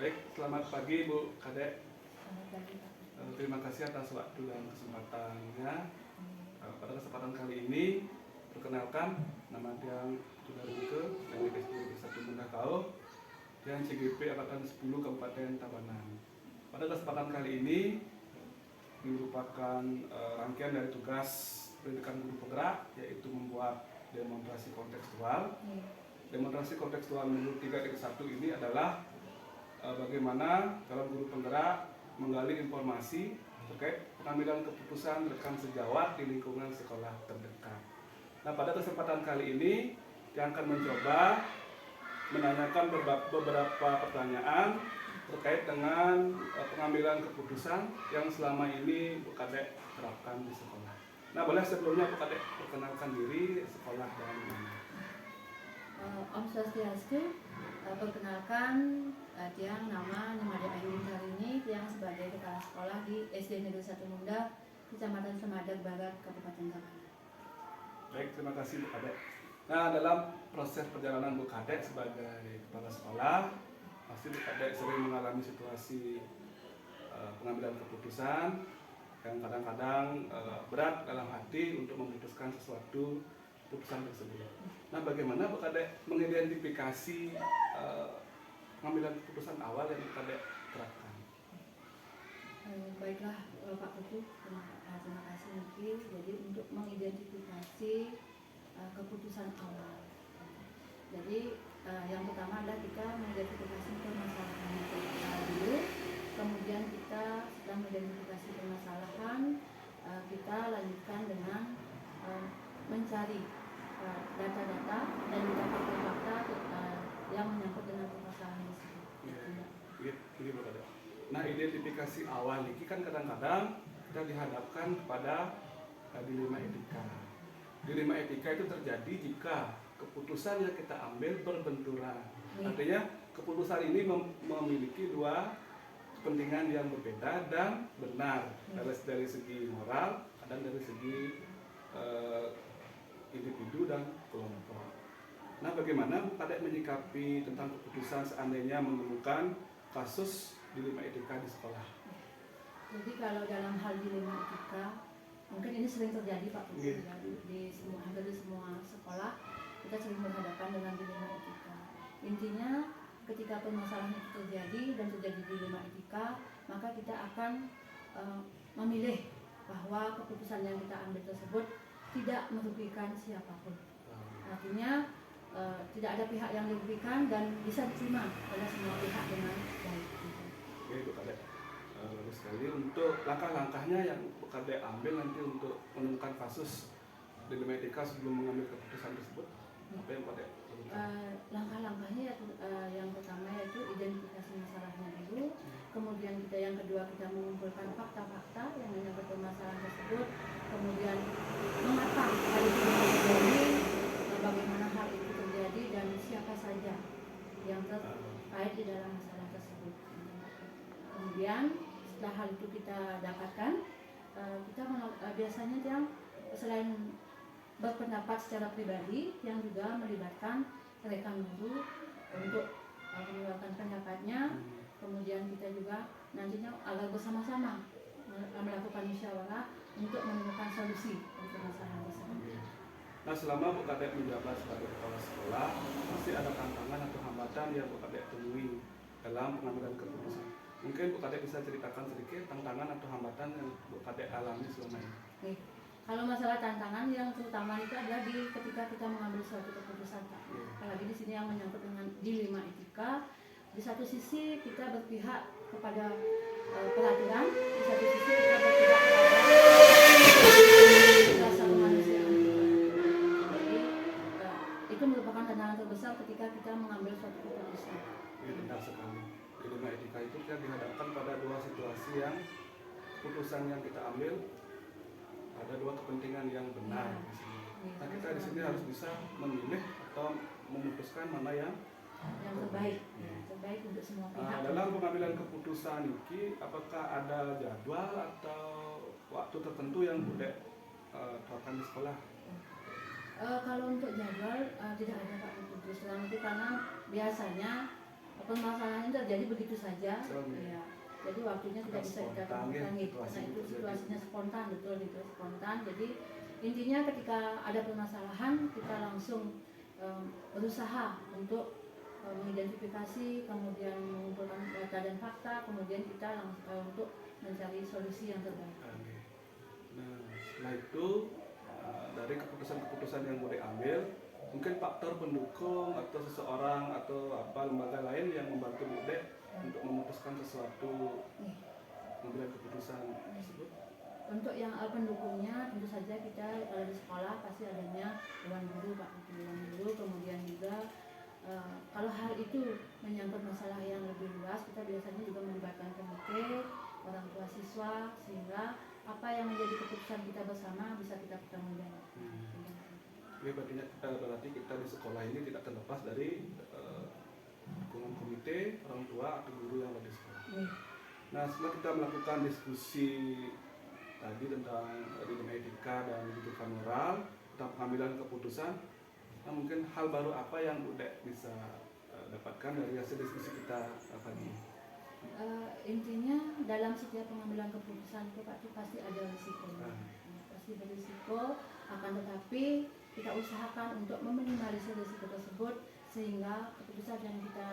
Baik, selamat pagi Bu Kadek. Selamat pagi, Pak. Terima kasih atas waktu dan kesempatannya. Pada kesempatan kali ini, perkenalkan nama Diang Tudarike dari SD 1 Mendakau dan CGP Angkatan 10 Kabupaten Tabanan. Pada kesempatan kali ini merupakan rangkaian dari tugas pendidikan guru penggerak, yaitu membuat demonstrasi kontekstual. Demonstrasi kontekstual menurut 3.1 ini adalah bagaimana calon guru penggerak menggali informasi terkait pengambilan keputusan rekan sejawat di lingkungan sekolah terdekat. Nah, pada kesempatan kali ini yang akan mencoba menanyakan beberapa pertanyaan terkait dengan pengambilan keputusan yang selama ini Bu Kadek terapkan di sekolah. Nah, boleh sebelumnya Bu Kadek perkenalkan diri, sekolah dan mana? Om Swastiastu, perkenalkan Tiang nama Nimade Ayu Tarini, Tiang sebagai kepala sekolah di SD Negeri 1 Munda, Kecamatan Semadak Barat, Kabupaten Tabanan. Baik, terima kasih Bu Kadek. Nah, dalam proses perjalanan Bu Kadek sebagai kepala sekolah, pasti Bu Kadek sering mengalami situasi pengambilan keputusan yang kadang-kadang berat dalam hati untuk memutuskan sesuatu keputusan tersebut. Nah, bagaimana Bu Kadek mengidentifikasi pengambilan keputusan awal yang Bu Kadek terapkan? Baiklah Pak Putu, terima kasih Niki. Jadi untuk mengidentifikasi keputusan awal. Jadi yang pertama adalah kita mengidentifikasi permasalahan dulu. Kemudian kita setelah mengidentifikasi permasalahan, kita lanjutkan dengan mencari data-data dan juga fakta-fakta yang menyangkut dengan permasalahan tersebut. Ini Bu Kadek. Nah, identifikasi awal ini kan kadang-kadang kita dihadapkan kepada dilema etika. Dilema etika itu terjadi jika keputusan yang kita ambil berbenturan. Artinya keputusan ini memiliki dua kepentingan yang berbeda dan benar dari segi moral dan dari segi individu dan kelompok. Nah, bagaimana Bu Kadek menyikapi tentang keputusan seandainya menemukan kasus dilema etika di sekolah? Jadi kalau dalam hal dilema etika, mungkin ini sering terjadi Pak Putu, hampir di semua sekolah kita sering berhadapan dengan dilema etika. Intinya ketika permasalahan itu terjadi dan terjadi dilema etika, maka kita akan memilih bahwa keputusan yang kita ambil tersebut tidak merugikan siapapun. Artinya tidak ada pihak yang dirugikan dan bisa diterima oleh semua pihak dengan baik. Oke, Bu Kadek. Bagus sekali. Untuk langkah-langkahnya yang Bu Kadek ambil nanti untuk menemukan kasus dilema etika sebelum mengambil keputusan tersebut, apa yang Kadek lakukan? Langkah-langkahnya yang pertama yaitu identifikasi masalahnya dulu. Kemudian yang kedua kita mengumpulkan fakta-fakta yang menyangkut permasalahan tersebut. Kemudian mengapa hal itu terjadi, bagaimana hal itu terjadi dan siapa saja yang terkait di dalam masalah tersebut. Kemudian setelah hal itu kita dapatkan, kita biasanya yang selain berpendapat secara pribadi, yang juga melibatkan rekan guru untuk mengeluarkan pendapatnya. Kemudian kita juga nantinya agar bersama-sama melakukan musyawarah untuk menemukan solusi untuk masalah tersebut. Nah, selama Bu Kadek menjabat sebagai kepala sekolah, pasti ada tantangan atau hambatan yang Bu Kadek temui dalam pengambilan keputusan. Mungkin Bu Kadek bisa ceritakan sedikit tantangan atau hambatan yang Bu Kadek alami selama ini. Oke. Kalau masalah tantangan yang terutama itu adalah ketika kita mengambil suatu keputusan, Pak. Apalagi di sini yang menyangkut dengan dilema etika. Di satu sisi kita berpihak kepada peraturan, di satu sisi kita berpihak kepada rasa kemanusiaan. Jadi itu merupakan tantangan terbesar ketika kita mengambil suatu keputusan. Iya, benar sekali. Dilema etika itu kita dihadapkan pada dua situasi yang keputusan yang kita ambil ada dua kepentingan yang benar di sini. Nah, kita di sini harus bisa memilih atau memutuskan mana yang terbaik, terbaik untuk semua pihak. Dalam pengambilan keputusan ini, apakah ada jadwal atau waktu tertentu yang boleh terapkan di sekolah? Kalau untuk jadwal tidak ada Pak Putu. Selama itu karena biasanya permasalahan terjadi begitu saja. Betul. Ya. Jadi waktunya tidak bisa kita Spontan, temukan ya, gitu, karena situasi itu terjadi. situasinya spontan, betul gitu, spontan. Jadi intinya ketika ada permasalahan kita langsung berusaha untuk mengidentifikasi, kemudian mengumpulkan data dan fakta, kemudian kita untuk mencari solusi yang terbaik. Oke. Nah, setelah itu dari keputusan-keputusan yang mau diambil, mungkin faktor pendukung atau seseorang atau apa lembaga lain yang membantu Bude untuk memutuskan sesuatu mengambil keputusan tersebut. Untuk yang pendukungnya tentu saja kita di sekolah pasti adanya dewan guru, Pak, dewan guru, kemudian juga kalau hal itu menyangkut masalah yang lebih luas, kita biasanya juga melibatkan komite, orang tua siswa, sehingga apa yang menjadi keputusan kita bersama bisa kita pertanggungjawabkan. Oke, berarti kita di sekolah ini tidak terlepas dari dukungan komite, orang tua atau guru yang ada di sekolah. Nah, setelah kita melakukan diskusi tadi tentang dilema etika dan pendidikan moral, tentang pengambilan keputusan, nah mungkin hal baru apa yang Bude bisa dapatkan dari hasil diskusi kita pagi ini? Intinya dalam setiap pengambilan keputusan itu Pak, itu pasti ada risiko. Pasti berisiko, akan tetapi kita usahakan untuk meminimalisir risiko tersebut sehingga keputusan yang kita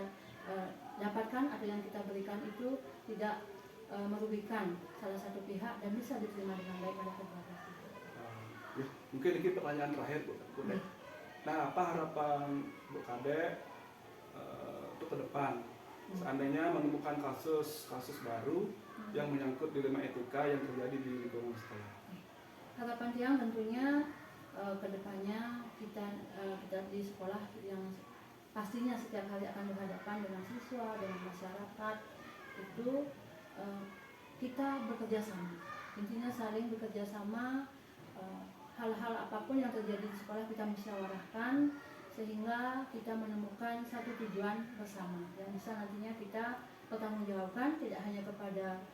dapatkan atau yang kita berikan itu tidak merugikan salah satu pihak dan bisa diterima dengan baik oleh kedua pihak. Ya, mungkin ini pertanyaan terakhir Bu. Nah, apa harapan Bu Kade untuk ke depan? Seandainya menemukan kasus baru yang menyangkut dilema etika yang terjadi di lingkungan sekolah. Harapan Tiang tentunya kedepannya kita di sekolah yang pastinya setiap hari akan berhadapan dengan siswa, dengan masyarakat, itu kita bekerja sama. Intinya saling bekerja sama, hal-hal apapun yang terjadi di sekolah kita musyawarahkan sehingga kita menemukan satu tujuan bersama yang bisa nantinya kita pertanggungjawabkan tidak hanya kepada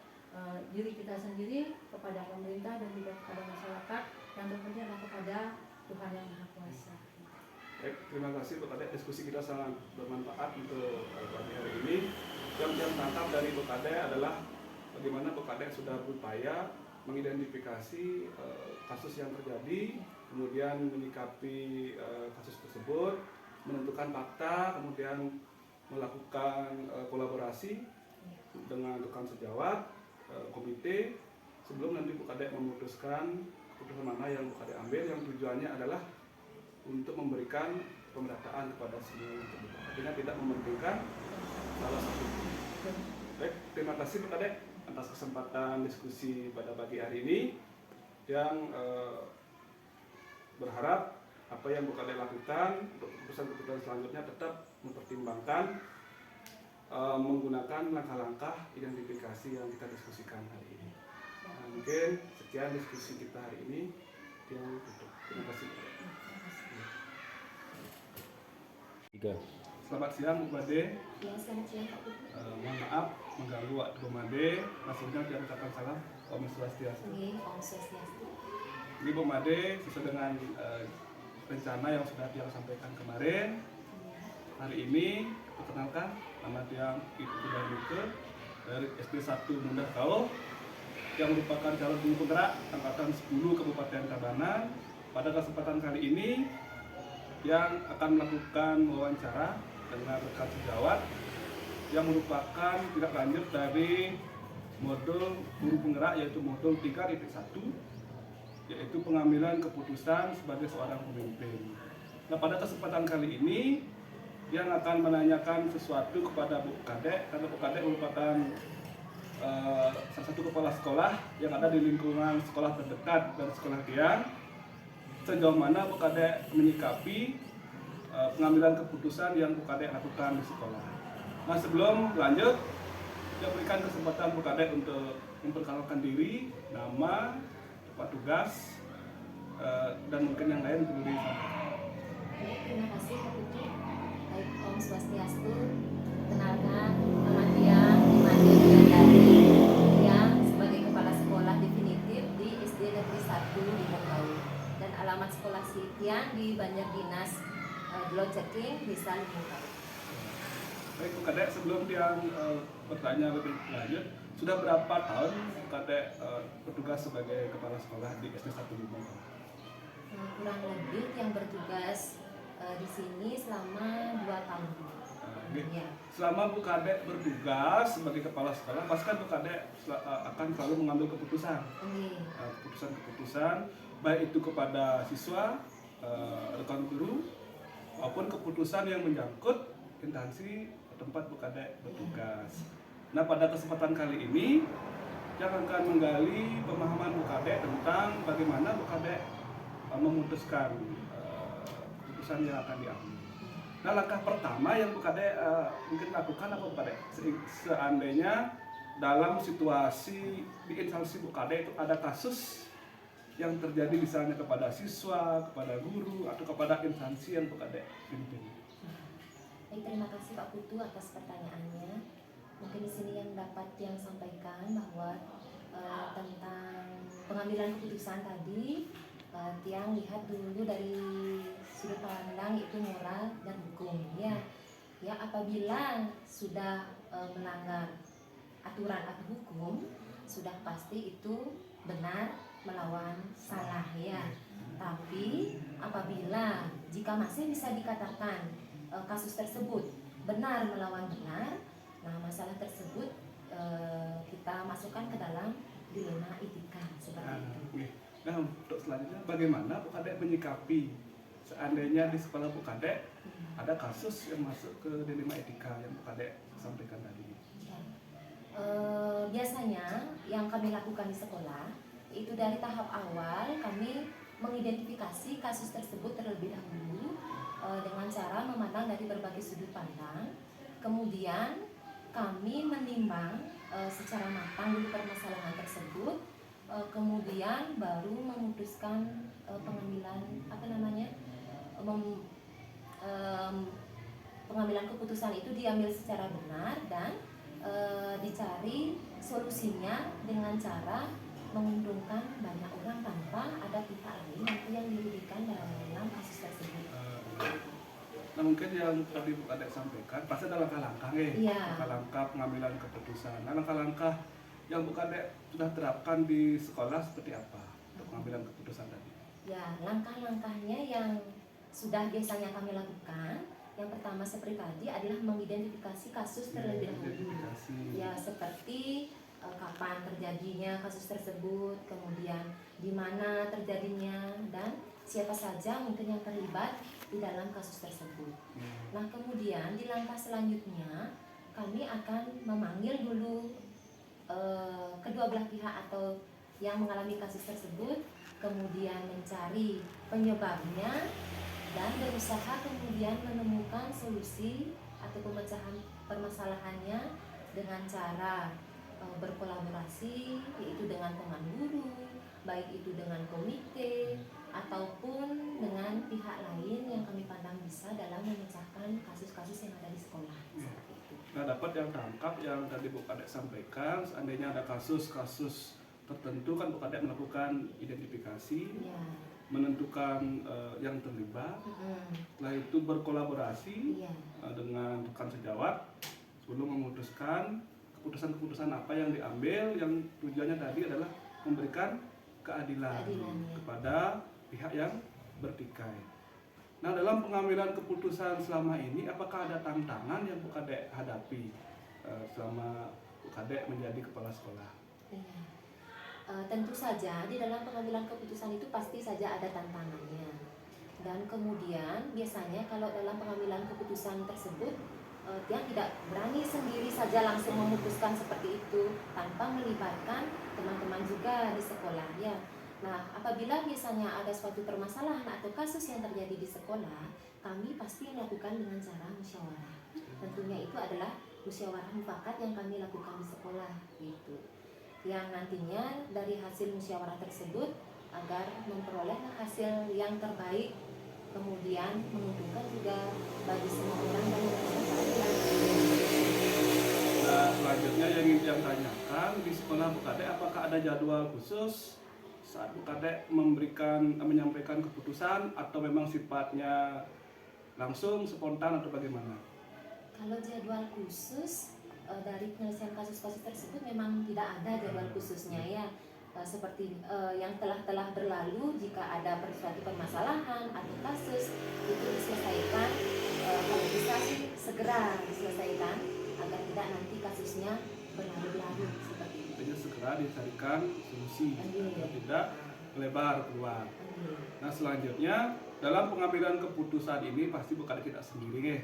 diri kita sendiri, kepada pemerintah dan juga kepada masyarakat, yang terpenting adalah kepada Tuhan Yang Maha Kuasa. Baik, terima kasih Bu Kade. Diskusi kita sangat bermanfaat untuk pagi hari ini. Yang tangkap dari Bu Kade adalah bagaimana Bu Kade sudah berupaya mengidentifikasi kasus yang terjadi, kemudian menyikapi kasus tersebut, menentukan fakta, kemudian melakukan kolaborasi dengan rekan sejawat, komite, sebelum nanti Bu Kade memutuskan keputusan mana yang Bu Kade ambil, yang tujuannya adalah untuk memberikan pemerataan kepada semua yang terlibat. Artinya tidak mementingkan salah satu. Baik, terima kasih Bu Kade atas kesempatan diskusi pada pagi hari ini, yang berharap apa yang Bu Kade lakukan untuk keputusan-keputusan selanjutnya tetap mempertimbangkan menggunakan langkah-langkah identifikasi yang kita diskusikan hari ini. Nah, mungkin sekian diskusi kita hari ini yang tutup. Terima kasih. Selamat siang Bu Made. Ya, selamat siang Pak. Mohon maaf mengganggu waktu Bu Made. Maksudnya diucapkan salam Om Swastiastu. Om Swastiastu. Ini Bu Made sesuai dengan rencana yang sudah Tiang sampaikan kemarin. Hari ini perkenalkan nama Tiang Ibu dan Mika dari SD 1 Mundah Kau yang merupakan calon guru penggerak angkatan 10 Kabupaten Tabanan. Pada kesempatan kali ini yang akan melakukan wawancara dengan rekan sejawat yang merupakan tindak lanjut dari modul guru penggerak, yaitu modul 3.1, yaitu pengambilan keputusan sebagai seorang pemimpin. Nah, pada kesempatan kali ini yang akan menanyakan sesuatu kepada Bu Kade, karena Bu Kade merupakan salah satu kepala sekolah yang ada di lingkungan sekolah terdekat dari sekolah Tiang. Sejauh mana Bu Kade menyikapi pengambilan keputusan yang Bu Kade lakukan di sekolah. Nah, sebelum lanjut, saya berikan kesempatan Bu Kade untuk memperkenalkan diri, nama, tempat tugas, dan mungkin yang lain perlu disampaikan. Terima kasih Pak Putu. Baik, Om Swastiastu. Kenalkan, nama Tiang Imade yang sebagai kepala sekolah definitif di SD Negeri 1 di Bengkau. Dan alamat sekolah Tiang di Banjar Dinas Delo Ceking, Desa Bengkau. Baik Bu Kadek, sebelum dia bertanya lebih lanjut, sudah berapa tahun Bu Kadek bertugas sebagai kepala sekolah di SD 1 Limbang? Kurang lebih yang bertugas di sini selama 2 tahun. Ya. Selama Bu Kadek bertugas sebagai kepala sekolah, pasti kan Bu Kadek akan selalu mengambil keputusan. Keputusan-keputusan baik itu kepada siswa, rekan guru, maupun keputusan yang menyangkut instansi tempat Bu Kadek bertugas. Nah, pada kesempatan kali ini yang akan menggali pemahaman Bu Kadek tentang bagaimana Bu Kadek memutuskan keputusan yang akan diambil. Nah, langkah pertama yang Bu Kadek mungkin lakukan apa Bu Kadek? Seandainya dalam situasi di instansi Bu Kadek itu ada kasus yang terjadi misalnya kepada siswa, kepada guru, atau kepada instansi yang Bu Kadek pimpin. Baik, terima kasih Pak Putu atas pertanyaannya. Mungkin di sini yang dapat yang sampaikan bahwa tentang pengambilan keputusan tadi, Tiang lihat dulu dari sudut pandang itu moral dan hukum. Ya, apabila sudah melanggar aturan atau hukum, sudah pasti itu benar melawan salah ya. Tapi apabila jika masih bisa dikatakan kasus tersebut benar melawan benar, nah masalah tersebut kita masukkan ke dalam dilema etika seperti itu. Nah, untuk selanjutnya bagaimana Bu Kadek menyikapi seandainya di sekolah Bu Kadek ada kasus yang masuk ke dilema etika yang Bu Kadek sampaikan tadi? Ya. Biasanya yang kami lakukan di sekolah itu dari tahap awal kami mengidentifikasi kasus tersebut terlebih dahulu dengan cara memandang dari berbagai sudut pandang. Kemudian kami menimbang secara matang dulu permasalahan tersebut, kemudian baru memutuskan pengambilan pengambilan keputusan itu diambil secara benar dan dicari solusinya dengan cara menguntungkan banyak orang tanpa ada pihak lain yang dirugikan dalam kasus tersebut. Nah, mungkin yang tadi Bu Kadek sampaikan pasti ada langkah-langkah langkah-langkah pengambilan keputusan. Nah, langkah-langkah yang Bu Kadek sudah terapkan di sekolah seperti apa untuk pengambilan keputusan tadi? Ya, langkah-langkahnya yang sudah biasanya kami lakukan, yang pertama seperti tadi adalah mengidentifikasi kasus terlebih dahulu. Ya, seperti kapan terjadinya kasus tersebut, kemudian di mana terjadinya, dan siapa saja mungkin yang terlibat di dalam kasus tersebut. Nah, kemudian di langkah selanjutnya kami akan memanggil dulu kedua belah pihak atau yang mengalami kasus tersebut, kemudian mencari penyebabnya dan berusaha kemudian menemukan solusi atau pemecahan permasalahannya dengan cara berkolaborasi, yaitu dengan teman guru, baik itu dengan komite ataupun dengan pihak lain yang kami pandang bisa dalam memecahkan kasus-kasus yang ada di sekolah. Nah, dapat yang tangkap yang tadi Bu Kadek sampaikan, seandainya ada kasus-kasus tertentu kan Bu Kadek melakukan identifikasi, menentukan yang terlibat, setelah itu berkolaborasi dengan rekan sejawat sebelum memutuskan keputusan-keputusan apa yang diambil yang tujuannya tadi adalah memberikan keadilan kepada pihak yang bertikai. Nah, dalam pengambilan keputusan selama ini apakah ada tantangan yang Bu Kadek hadapi selama Bu Kadek menjadi kepala sekolah? Tentu saja di dalam pengambilan keputusan itu pasti saja ada tantangannya. Dan kemudian biasanya kalau dalam pengambilan keputusan tersebut Tiang tidak berani sendiri saja langsung memutuskan seperti itu tanpa melibatkan teman-teman juga di sekolah ya. Nah, apabila biasanya ada suatu permasalahan atau kasus yang terjadi di sekolah, kami pasti melakukan dengan cara musyawarah. Tentunya itu adalah musyawarah mufakat yang kami lakukan di sekolah gitu. Yang nantinya dari hasil musyawarah tersebut agar memperoleh hasil yang terbaik, kemudian menguntungkan juga bagi semua orang dan masyarakat. Nah, selanjutnya yang ingin Tiang tanyakan, di sekolah Bu Kadek apakah ada jadwal khusus saat Bu Kadek menyampaikan keputusan atau memang sifatnya langsung spontan atau bagaimana? Kalau jadwal khusus dari penyelesaian kasus-kasus tersebut memang tidak ada jadwal khususnya ya. Seperti yang telah berlalu, jika ada suatu permasalahan atau kasus itu diselesaikan, kalau bisa sih segera diselesaikan agar tidak nanti kasusnya berlarut-larut seperti itu. Artinya segera dicarikan solusi agar tidak melebar keluar. Nah selanjutnya dalam pengambilan keputusan ini pasti Bu Kadek tidak sendiri ya.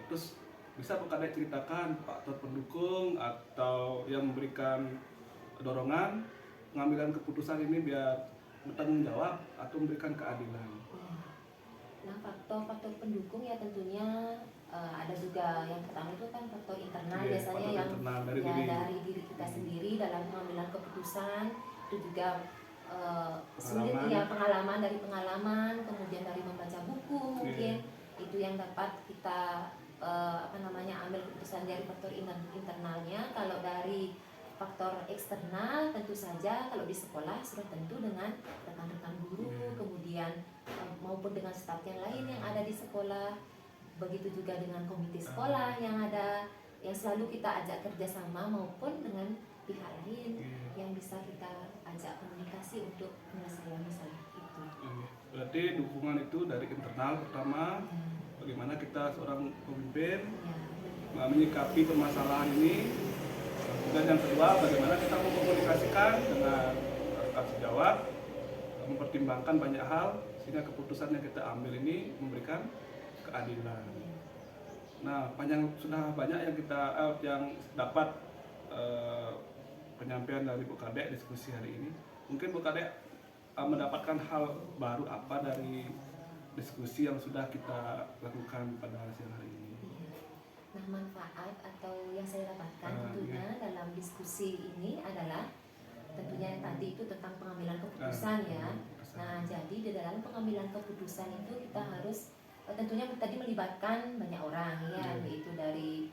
Terus bisa Bu Kadek ceritakan faktor pendukung atau yang memberikan dorongan pengambilan keputusan ini biar bertanggung jawab atau memberikan keadilan. Nah, faktor-faktor pendukung ya tentunya ada juga. Yang pertama itu kan faktor internal, biasanya yang internal dari diri kita sendiri dalam pengambilan keputusan. Itu juga pengalaman dari pengalaman, kemudian dari membaca buku mungkin itu yang dapat kita ambil keputusan dari faktor internalnya. Kalau dari faktor eksternal tentu saja kalau di sekolah sudah tentu dengan rekan-rekan guru, kemudian maupun dengan staf yang lain yang ada di sekolah. Begitu juga dengan komite sekolah yang ada, yang selalu kita ajak kerjasama, maupun dengan pihak lain yang bisa kita ajak komunikasi untuk menyelesaikan masalah itu. Berarti dukungan itu dari internal pertama, bagaimana kita seorang pemimpin menyikapi permasalahan ini. Dan yang kedua, bagaimana kita mengkomunikasikan dengan rekan sejawat, mempertimbangkan banyak hal sehingga keputusan yang kita ambil ini memberikan keadilan. Nah, sudah banyak yang kita yang dapat penyampaian dari Bu Kadek diskusi hari ini. Mungkin Bu Kadek mendapatkan hal baru apa dari diskusi yang sudah kita lakukan pada siang hari ini? Nah, manfaat atau yang saya dapatkan tentunya dalam diskusi ini adalah tentunya yang tadi itu tentang pengambilan keputusan ya. Nah, jadi di dalam pengambilan keputusan itu kita harus tentunya tadi melibatkan banyak orang ya, yaitu dari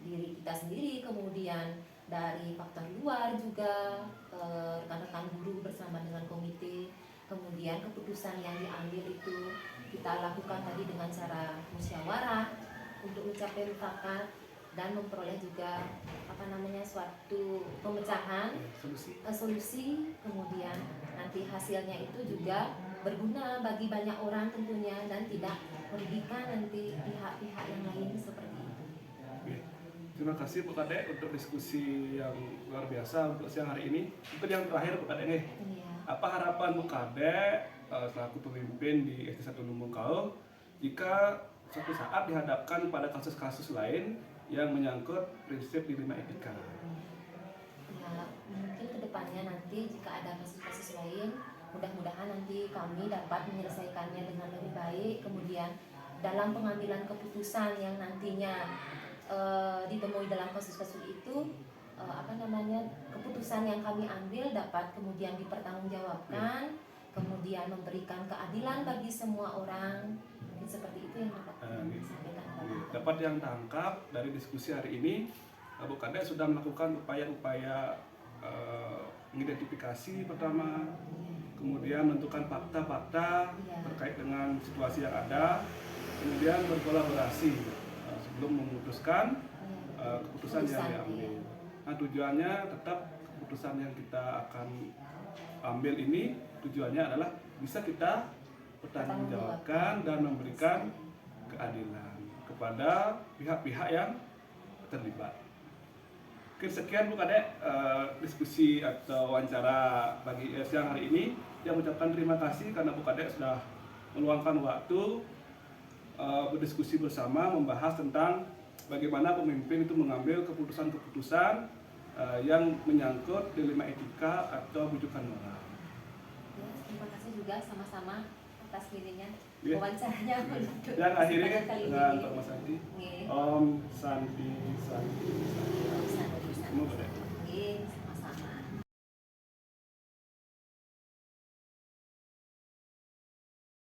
diri kita sendiri, kemudian dari faktor luar juga, rekan-rekan guru bersama dengan komite. Kemudian keputusan yang diambil itu kita lakukan tadi dengan cara musyawarah untuk mencapai mufakat dan memperoleh juga suatu pemecahan solusi. Kemudian nanti hasilnya itu juga berguna bagi banyak orang tentunya dan tidak merugikan nanti pihak-pihak yang lain seperti itu. Terima kasih Bu Kadek untuk diskusi yang luar biasa untuk siang hari ini. Mungkin yang terakhir Bu Kadek apa harapan Bu Kadek selaku pemimpin di SD 1 Lumbung Kau jika suatu saat dihadapkan pada kasus-kasus lain yang menyangkut prinsip dilema etika? Ya, mungkin kedepannya nanti jika ada kasus-kasus lain, mudah-mudahan nanti kami dapat menyelesaikannya dengan lebih baik. Kemudian dalam pengambilan keputusan yang nantinya ditemui dalam kasus-kasus itu, keputusan yang kami ambil dapat kemudian dipertanggungjawabkan, kemudian memberikan keadilan bagi semua orang. Seperti itu yang dapat disampaikan. Dapat yang tangkap dari diskusi hari ini, Bu Kadek sudah melakukan upaya-upaya mengidentifikasi pertama, kemudian menentukan fakta-fakta terkait dengan situasi yang ada, kemudian berkolaborasi sebelum memutuskan keputusan yang diambil. Nah, tujuannya tetap keputusan yang kita akan ambil ini tujuannya adalah bisa kita pertanggungjawabkan dan memberikan keadilan kepada pihak-pihak yang terlibat. Mungkin sekian Bu Kadek diskusi atau wawancara pagi siang hari ini. Yang mengucapkan terima kasih karena Bu Kadek sudah meluangkan waktu berdiskusi bersama membahas tentang bagaimana pemimpin itu mengambil keputusan-keputusan yang menyangkut dilema etika atau rujukan moral. Ya, terima kasih juga sama-sama atas dirinya wawancaranya. Dan akhirnya dengan Pak Mas Santi. Om Santi. Om Santi.